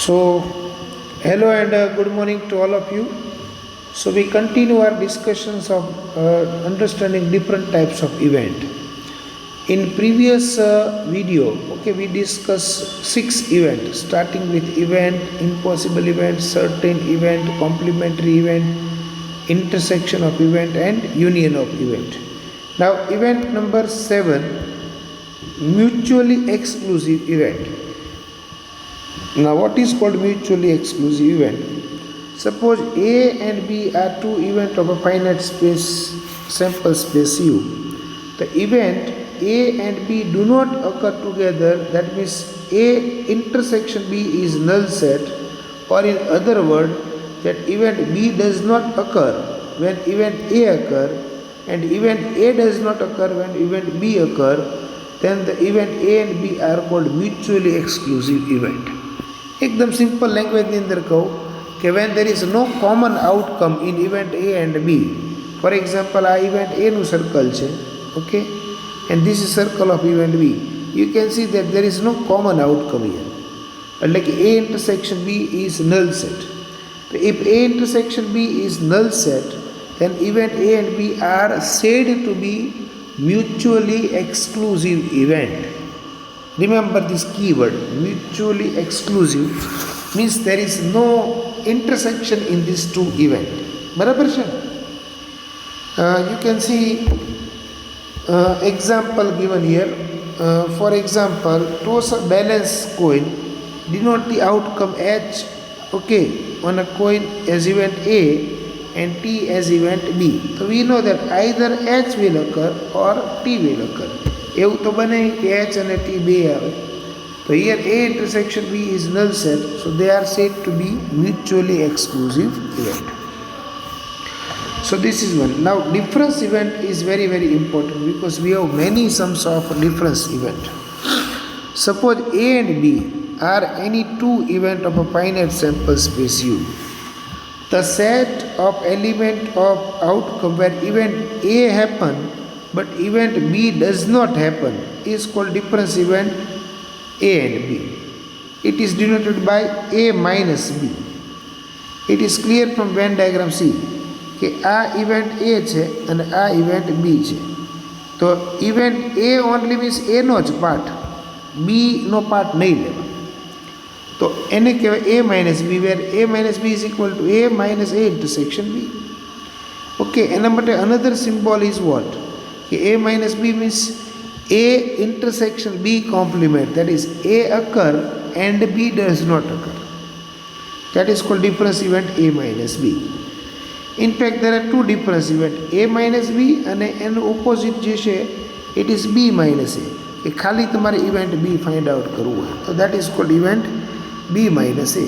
So, hello and good morning to all of you. So, we continue our discussions of understanding different types of event. In previous video, okay, we discussed 6 events, starting with event, impossible event, certain event, complementary event, intersection of event, and union of event. Now, event number 7, mutually exclusive event. Now, what is called mutually exclusive event? Suppose A and B are two events of a finite space, sample space U. The event A and B do not occur together, that means A intersection B is null set, or in other words, that event B does not occur when event A occur, and event A does not occur when event B occur, then the event A and B are called mutually exclusive event. એકદમ simple લેંગ્વેજની અંદર કહું કે when there is no common outcome in event A and B. For example આ event એનું circle છે, okay, and this is circle of event B. You can see that there is no common outcome here, એટલે કે A intersection B is null set. તો if A intersection B is null set, then event A and B are said to be mutually exclusive event. Remember this keyword, mutually exclusive, means there is no intersection in these two events. બરાબર છે? You can see example given here. For example, toss a balance coin, denote the outcome H, okay, on a coin as event A and T as event B. So we know that either H will occur or T will occur. એવું તો બને કે H અને T બે આવે. તો here A intersection B is null set, so they are said to be mutually exclusive event. So this is one. Now difference event is very important because we have many sums of difference event. Suppose A and B are any two event of a finite sample space U. The set of element of outcome where event A happen but event B does not happen is called difference event A and B. It is denoted by A minus B. It is clear from Venn diagram C કે આ event A છે અને આ event B છે. તો event A only means A નો જ part, B નો part નહીં લેવા. તો એને કહેવાય A minus B, where A minus B is equal to A minus A intersection B. Okay, એના માટે another symbol is what? A minus B means A intersection B complement, that is A occur and B does not occur. That is called difference event A minus B. In fact, there are two difference event, A minus B and an opposite જે છે it is B minus A. એ ખાલી તમારે event B find out કરવું હોય તો that is called event B minus A.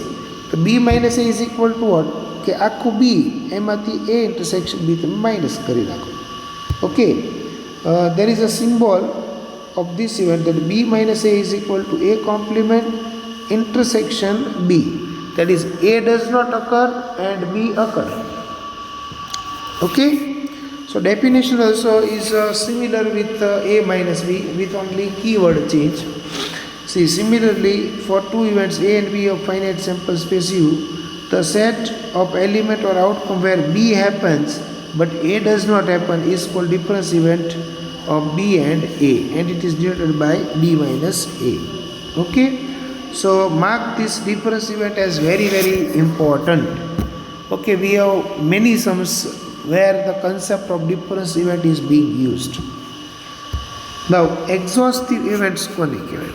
તો B minus A is equal to what? કે આખું B એમાંથી A intersection B તમે minus કરી નાખો. Okay. There is a symbol of this event that B minus A is equal to A complement intersection B, that is A does not occur and B occur. Okay, so definition also is similar with A minus B with only keyword change. See, similarly for two events A and B of finite sample space U, the set of element or outcome where B happens but A does not happen is called difference event of B and A, and it is denoted by B minus A. Okay, so mark this difference event as very important. Okay, we have many sums where the concept of difference event is being used. Now exhaustive events કોને કહેવાય?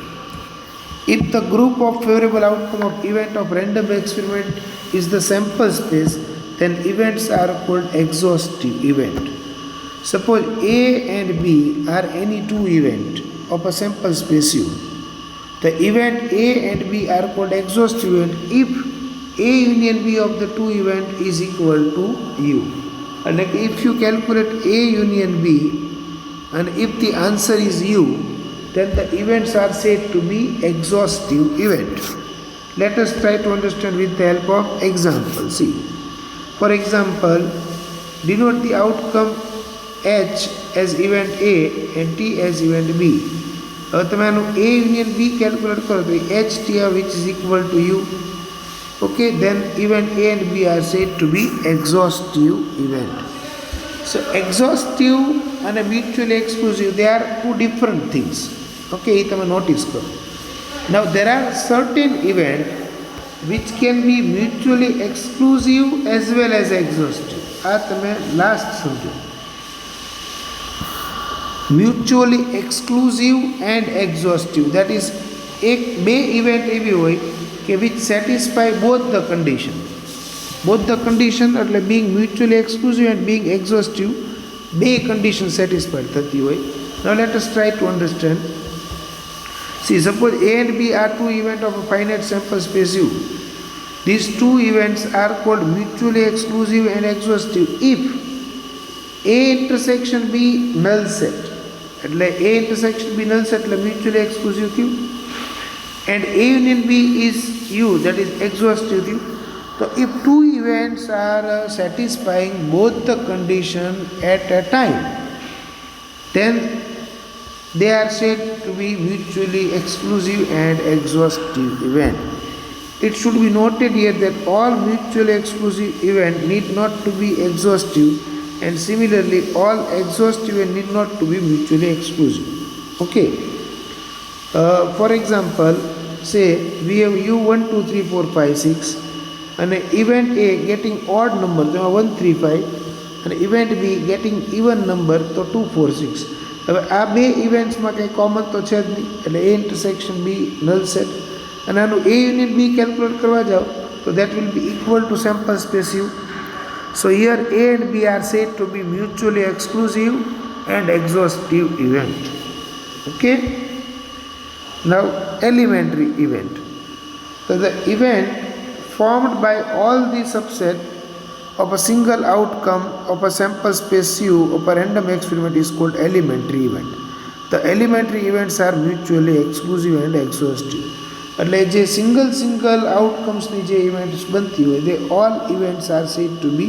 If the group of favorable outcome of event of random experiment is the sample space, then events are called exhaustive event. Suppose A and B are any two events of a sample space U. The event A and B are called exhaustive event if A union B of the two events is equal to U. And like if you calculate A union B and if the answer is U, then the events are said to be exhaustive event. Let us try to understand with the help of example. See, for example, denote the outcome H as event A and T as event B. હવે તમે આનું A union B calculate કરો તો HT which is equal to U. Okay, then event A and B are said to be exhaustive event. So exhaustive and mutually exclusive, they are two different things. Okay, it notice karo. Now there are certain events which can be mutually exclusive as well as exhaustive. આ તમે last સમજો. Mutually exclusive and exhaustive, that is એક બે event એવી હોય કે which satisfy both the condition. Both the condition એટલે being mutually exclusive and being exhaustive, બે કન્ડિશન સેટિસ્ફાઈડ થતી હોય. Now let us try to understand. See, suppose A and B are two events of a finite sample space U. These two events are called mutually exclusive and exhaustive if A intersection B null set. એટલે A intersection B null set એટલે mutually exclusive થયું, and A union B is U, that is exhaustive થયું. So if two events are satisfying both the condition at a time, then they are said to be mutually exclusive and exhaustive event. It should be noted here that all mutually exclusive events need not to be exhaustive, and similarly all exhaustive events need not to be mutually exclusive. Okay. For example, say we have U1, 2, 3, 4, 5, 6 and event A getting odd number, 1, 3, 5, and event B getting even number, so 2, 4, 6. હવે આ બે ઇવેન્ટ્સમાં કંઈ common તો છે જ નહીં, એટલે A intersection B null set, અને આનું A યુનિયન B કેલ્ક્યુલેટ કરવા જાઓ તો that will be equal to sample space U. So here A and B are said to be mutually exclusive and exhaustive event. Okay. Now elementary event. So the event formed by all the subset of a single outcome of a sample space U of a random experiment is called elementary event. The elementary events are mutually exclusive and exhaustive. એટલે જે single આઉટકમ્સની જે events બનતી હોય, they all events are said to be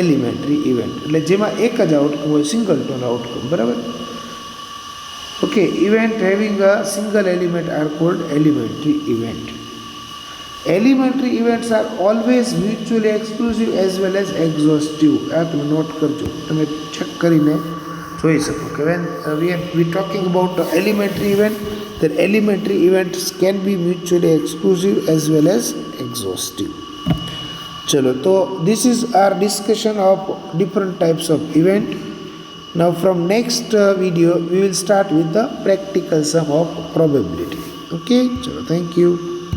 elementary event. એટલે જેમાં એક જ outcome હોય, સિંગલટોન આઉટકમ, બરાબર. Okay, event having a single element are called elementary event. Elementary events are always mutually exclusive as well as exhaustive. આ તમે not કરજો, તમે ચેક કરીને જોઈ શકો કે when we talking about the elementary event, then elementary events can be mutually exclusive as well as exhaustive. ચલો, તો this is our discussion of different types of event. Now from next video we will start with the practical sum of probability. Okay, chalo, thank you.